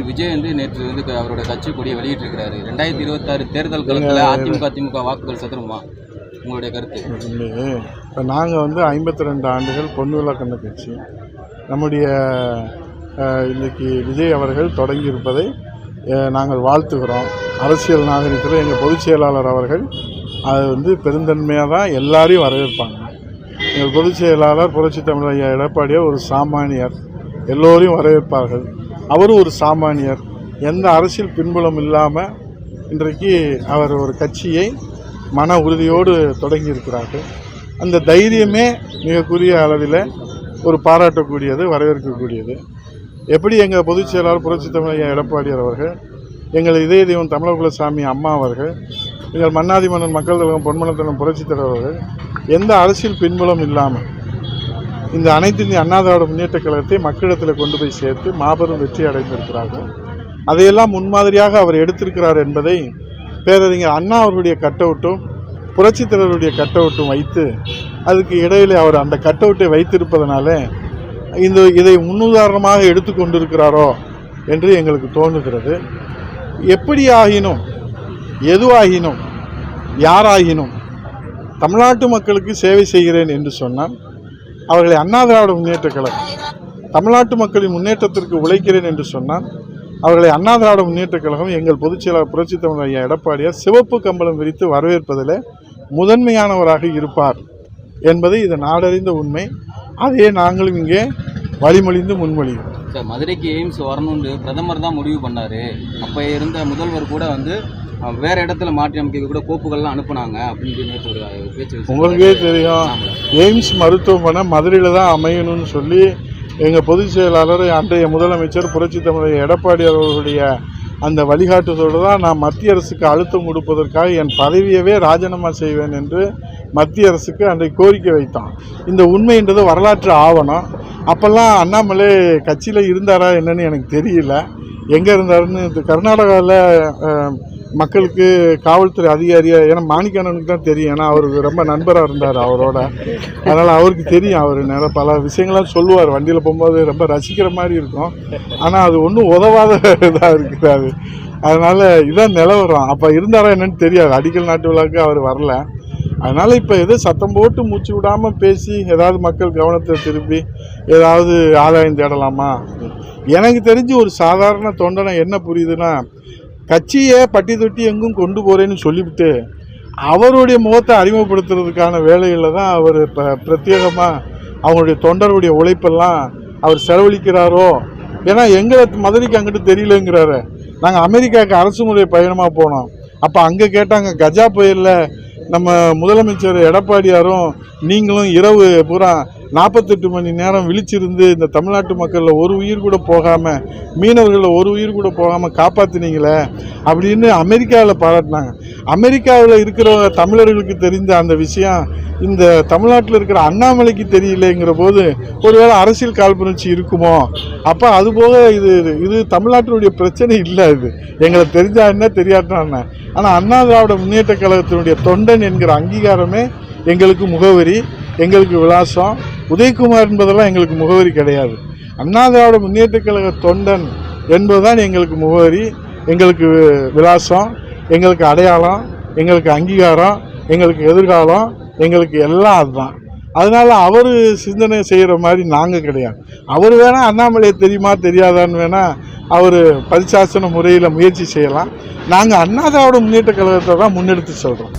விஜய் வந்து நேற்று வந்து அவரோட கட்சி கொடியை வெளியிட்டிருக்கிறாரு. 2026 தேர்தல் காலத்தில் அதிமுக திமுக வாக்குகள் சதுருமா? உங்களுடைய கருத்து? இப்போ நாங்கள் வந்து 52 ஆண்டுகள் பொன்விழா கண்ட கட்சி. நம்முடைய இன்றைக்கி விஜய் அவர்கள் தொடங்கியிருப்பதை நாங்கள் வாழ்த்துகிறோம். அரசியல் நாகரிகத்தில் எங்கள் பொதுச் செயலாளர் அவர்கள் அது வந்து பெருந்தன்மையாக தான் எல்லாரையும் வரவேற்பாங்க. எங்கள் பொதுச் செயலாளர் புரட்சி தமிழர் ஐயா எடப்பாடியார் ஒரு சாமானியர், எல்லோரையும் வரவேற்பார்கள். அவரும் ஒரு சாமானியர், எந்த அரசியல் பின்புலம் இல்லாமல் இன்றைக்கு அவர் ஒரு கட்சியை மன உறுதியோடு தொடங்கியிருக்கிறார்கள். அந்த தைரியமே மிகக்குரிய அளவில் ஒரு பாராட்டக்கூடியது, வரவேற்கக்கூடியது. எப்படி எங்கள் பொதுச் செயலாளர் புரட்சி தமிழர் ஐயா எடப்பாடியார் அவர்கள், எங்கள் இதய தெய்வம் தமிழகுலசாமி அம்மா அவர்கள், எங்கள் மன்னாதி மன்னன் மக்கள் தலைவர் பொன்மனத்தலைவர் புரட்சித் தலைவர் அவர்கள் எந்த அரசியல் பின்புலம் இல்லாமல் இந்த அனைத்து இந்திய அண்ணா திராவிட முன்னேற்ற கழகத்தை மக்களிடத்தில் கொண்டு போய் சேர்த்து மாபெரும் வெற்றி அடைந்திருக்கிறார்கள். அதையெல்லாம் முன்மாதிரியாக அவர் எடுத்திருக்கிறார் என்பதை பேரறிஞர் அண்ணா அவர்களுடைய கட்டவுட்டும் புரட்சித் தலைவருடைய கட்டவுட்டும் வைத்து அதுக்கு இடையிலே அவர் அந்த கட்டவுட்டை வைத்திருப்பதனால இதை முன்னுதாரணமாக எடுத்துக்கொண்டிருக்கிறாரோ என்று எங்களுக்கு தோன்றுகிறது. எப்படி ஆகினும் எதுவாகினும் யாராகினும் தமிழ்நாட்டு மக்களுக்கு சேவை செய்கிறேன் என்று சொன்னால் அவர்களை அண்ணா திராவிட முன்னேற்ற கழகம், தமிழ்நாட்டு மக்களின் முன்னேற்றத்திற்கு உழைக்கிறேன் என்று சொன்னால் அவர்களை அண்ணா திராவிட முன்னேற்ற கழகம் எங்கள் பொதுச் செயலாளர் புரட்சி தமிழர் ஐயா எடப்பாடியார் சிவப்பு கம்பளம் விரித்து வரவேற்பதில் முதன்மையானவராக இருப்பார் என்பது இது நாடறிந்த உண்மை. அதையே நாங்களும் இங்கே வழிமொழிந்து முன்மொழிகிறோம். சார், மதுரைக்கு எய்ம்ஸ் வரணும்னு பிரதமர் தான் முடிவு பண்ணார். அப்போ இருந்த முதல்வர் கூட வந்து வேறு இடத்துல மாற்றி அமைக்க கூட கோப்புகள்லாம் அனுப்புனாங்க அப்படின்னு நேற்று ஒரு பேச்சு. உங்களுக்கே தெரியும், எய்ம்ஸ் மருத்துவமனை மதுரையில் தான் அமையணும்னு சொல்லி எங்கள் பொதுச் செயலாளர் அன்றைய முதலமைச்சர் புரட்சி தமிழர் எடப்பாடி அவர்களுடைய அந்த வழிகாட்டுதோடு தான் நான் மத்திய அரசுக்கு அழுத்தம் கொடுப்பதற்காக என் பதவியவே ராஜினாமா செய்வேன் என்று மத்திய அரசுக்கு அன்றைக்கு கோரிக்கை வைத்தான். இந்த உண்மைன்றது வரலாற்று ஆவணம். அப்போல்லாம் அண்ணாமலை கட்சியில் இருந்தாரா என்னன்னு எனக்கு தெரியல, எங்கே இருந்தாருன்னு. கர்நாடகாவில் மக்களுக்கு காவல்துறை அதிகாரியாக, ஏன்னா மாணிக்கண்ணனுக்கு தான் தெரியும், ஏன்னா அவருக்கு ரொம்ப நண்பராக இருந்தார் அவரோட, அதனால் அவருக்கு தெரியும். அவர் நிறைய பல விஷயங்கள்லாம் சொல்லுவார், வண்டியில் போகும்போது ரொம்ப ரசிக்கிற மாதிரி இருக்கும். ஆனால் அது ஒன்றும் உதவாத இதாக இருக்கிறாரு. அதனால் இதான் நிலவரம். அப்போ இருந்தாரா என்னன்னு தெரியாது. அடிக்கல் நாட்டு விழாவுக்கு அவர் வரல. அதனால் இப்போ எதோ சத்தம் போட்டு மூச்சு விடாமல் பேசி ஏதாவது மக்கள் கவனத்தை திருப்பி ஏதாவது ஆதாயம் தேடலாமா? எனக்கு தெரிஞ்சு ஒரு சாதாரண தொண்டனை என்ன புரியுதுன்னா, கட்சியை பட்டி தொட்டி எங்கும் கொண்டு போகிறேன்னு சொல்லிவிட்டு அவருடைய முகத்தை அறிமுகப்படுத்துறதுக்கான வேலைகளில் தான் அவர் இப்போ பிரத்யேகமாக அவங்களுடைய தொண்டருடைய உழைப்பெல்லாம் அவர் செலவழிக்கிறாரோ. ஏன்னா எங்களை மதுரைக்கு அங்கிட்டு தெரியலங்கிறாரு. நாங்கள் அமெரிக்காவுக்கு அரசு முறை பயணமாக போனோம். அப்போ அங்கே கேட்டாங்க, கஜா புயலில் நம்ம முதலமைச்சர் எடப்பாடியாரும் நீங்களும் இரவு பூரா 48 மணி நேரம் விழிச்சிருந்து இந்த தமிழ்நாட்டு மக்களில் ஒரு உயிர் கூட போகாமல், மீனவர்களில் ஒரு உயிர் கூட போகாமல் காப்பாற்றினீங்களே அப்படின்னு அமெரிக்காவில் பாராட்டினாங்க. அமெரிக்காவில் இருக்கிற தமிழர்களுக்கு தெரிந்த அந்த விஷயம் இந்த தமிழ்நாட்டில் இருக்கிற அண்ணாமலைக்கு தெரியலைங்கிற போது ஒருவேளை அரசியல் காழ்ப்புணர்ச்சி இருக்குமோ? அப்போ அதுபோக இது தமிழ்நாட்டினுடைய பிரச்சனை இல்லை. இது எங்களை தெரிஞ்சா என்ன தெரியாட்டா என்ன. ஆனால் அண்ணா திராவிட முன்னேற்ற கழகத்தினுடைய தொண்டன் என்கிற அங்கீகாரமே எங்களுக்கு முகவரி, எங்களுக்கு விலாசம். உதயகுமார் என்பதெல்லாம் எங்களுக்கு முகவரி கிடையாது. அண்ணா திராவிட முன்னேற்ற கழக தொண்டன் என்பதுதான் எங்களுக்கு முகவரி, எங்களுக்கு விலாசம், எங்களுக்கு அடையாளம், எங்களுக்கு அங்கீகாரம், எங்களுக்கு எதிர்காலம், எங்களுக்கு எல்லாம் அதுதான். அதனால் அவர் சிந்தனை செய்கிற மாதிரி நாங்கள் கிடையாது. அவர் வேணால் அண்ணாமலையை தெரியுமா தெரியாதான்னு வேணால் அவர் பரிசாசன முறையில் முயற்சி செய்யலாம். நாங்கள் அண்ணா திராவிட முன்னேற்ற கழகத்தை தான் முன்னெடுத்து சொல்கிறோம்.